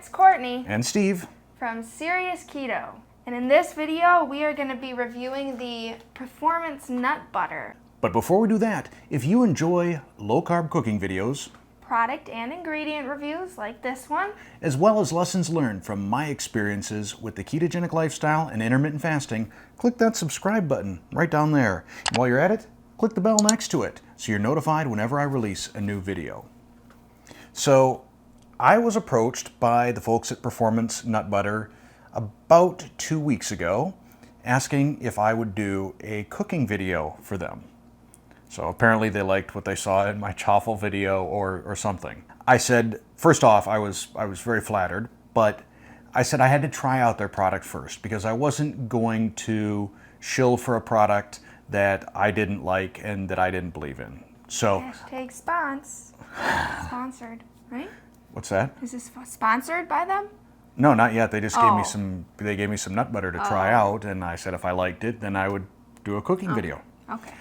it's Courtney and Steve from Serious Keto. And in this video, we are going to be reviewing the Performance Nut Butter. But before we do that, if you enjoy low-carb cooking videos, Product and ingredient reviews like this one, as well as lessons learned from my experiences with the ketogenic lifestyle and intermittent fasting, click that subscribe button right down there. And while you're at it, click the bell next to it so you're notified whenever I release a new video. So I was approached by the folks at Performance Nut Butter about 2 weeks ago asking if I would do a cooking video for them. So apparently they liked what they saw in my chaffle video or something. I said, first off, I was very flattered, but I said I had to try out their product first because I wasn't going to shill for a product that I didn't like and that I didn't believe in. So hashtag sponsored, right? What's that? Is this sponsored by them? No, not yet. They just gave me some nut butter to try out, and I said if I liked it, then I would do a cooking video. Okay.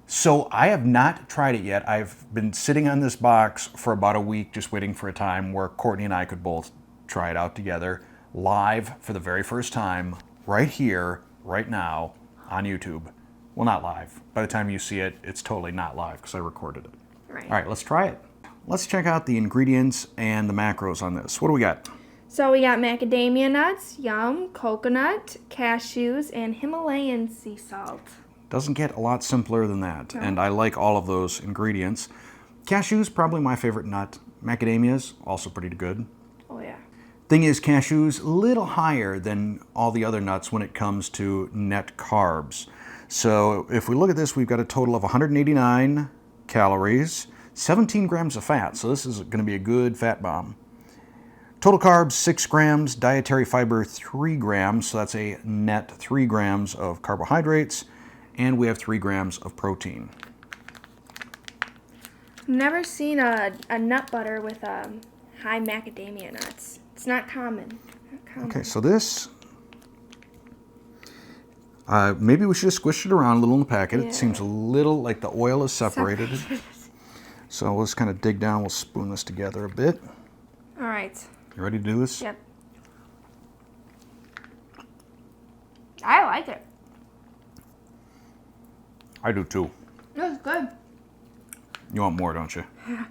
So I have not tried it yet. I've been sitting on this box for about a week just waiting for a time where Courtney and I could both try it out together live for the very first time right here, right now on YouTube. Well, not live. By the time you see it, it's totally not live because I recorded it. Right. All right, let's try it. Let's check out the ingredients and the macros on this. What do we got? So we got macadamia nuts, yum, coconut, cashews, and Himalayan sea salt. Doesn't get a lot simpler than that, No. and I like all of those ingredients. Cashews, probably my favorite nut. Macadamias, also pretty good. Oh yeah. Thing is, cashews, a little higher than all the other nuts when it comes to net carbs. So if we look at this, we've got a total of 189 calories, 17 grams of fat, so this is going to be a good fat bomb. Total carbs, 6 grams, dietary fiber, 3 grams, so that's a net 3 grams of carbohydrates, and we have 3 grams of protein. I've never seen a nut butter with high macadamia nuts. It's not common. Okay, so this, maybe we should have squished it around a little in the packet. Yeah. It seems a little like the oil is separated. So let's kind of dig down, we'll spoon this together a bit. All right. You ready to do this? Yep. I like it. I do too. It's good. You want more, don't you? Yeah.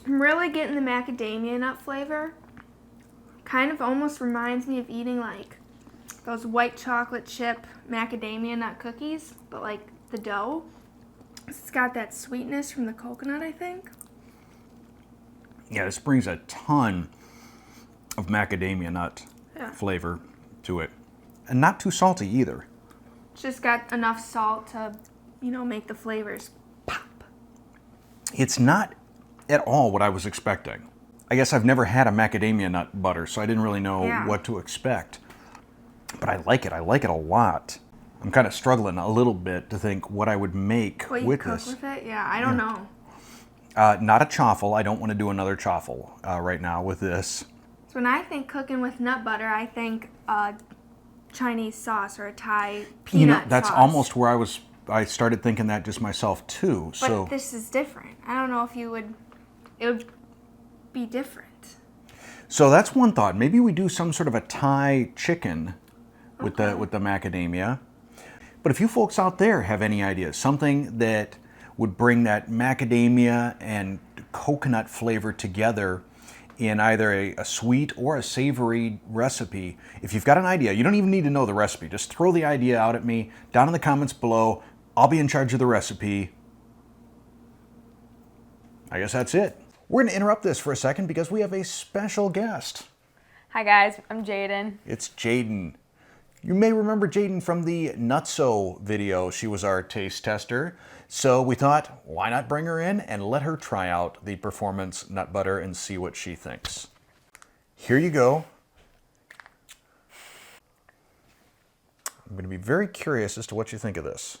I'm really getting the macadamia nut flavor. Kind of almost reminds me of eating like those white chocolate chip macadamia nut cookies, but like the dough. It's got that sweetness from the coconut, I think. Yeah, this brings a ton of macadamia nut Yeah. flavor to it. And not too salty either. It's just got enough salt to, make the flavors pop. It's not at all what I was expecting. I guess I've never had a macadamia nut butter, so I didn't really know what to expect. But I like it. I like it a lot. I'm kind of struggling a little bit to think what I would make What you with cook this. with it? Yeah, I don't know. Not a chaffle. I don't want to do another chaffle right now with this. So when I think cooking with nut butter, I think Chinese sauce or a Thai peanut That's sauce. almost where I started thinking that just myself too. But So this is different. I don't know if it would be different. So that's one thought. Maybe we do some sort of a Thai chicken with the macadamia. But if you folks out there have any ideas, something that would bring that macadamia and coconut flavor together in either a sweet or a savory recipe, if you've got an idea, you don't even need to know the recipe. Just throw the idea out at me down in the comments below. I'll be in charge of the recipe. I guess that's it. We're going to interrupt this for a second because we have a special guest. Hi guys, I'm Jaden. It's Jaden. You may remember Jaden from the Nutso video. She was our taste tester. So we thought, why not bring her in and let her try out the Performance Nut Butter and see what she thinks. Here you go. I'm going to be very curious as to what you think of this.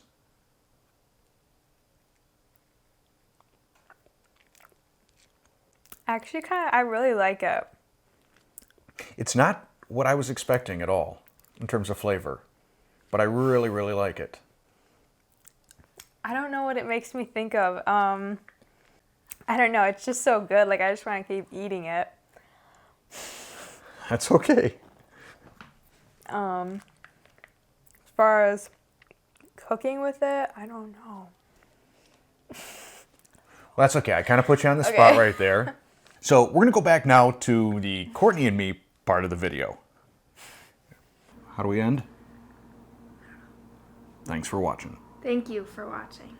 Actually, I really like it. It's not what I was expecting at all in terms of flavor, but I really, really like it. I don't know what it makes me think of. I don't know. It's just so good. Like, I just want to keep eating it. That's okay. As far as cooking with it, I don't know. Well, that's okay. I kind of put you on the spot Okay. right there. So we're going to go back now to the Courtney and me part of the video. How do we end? Thanks for watching. Thank you for watching.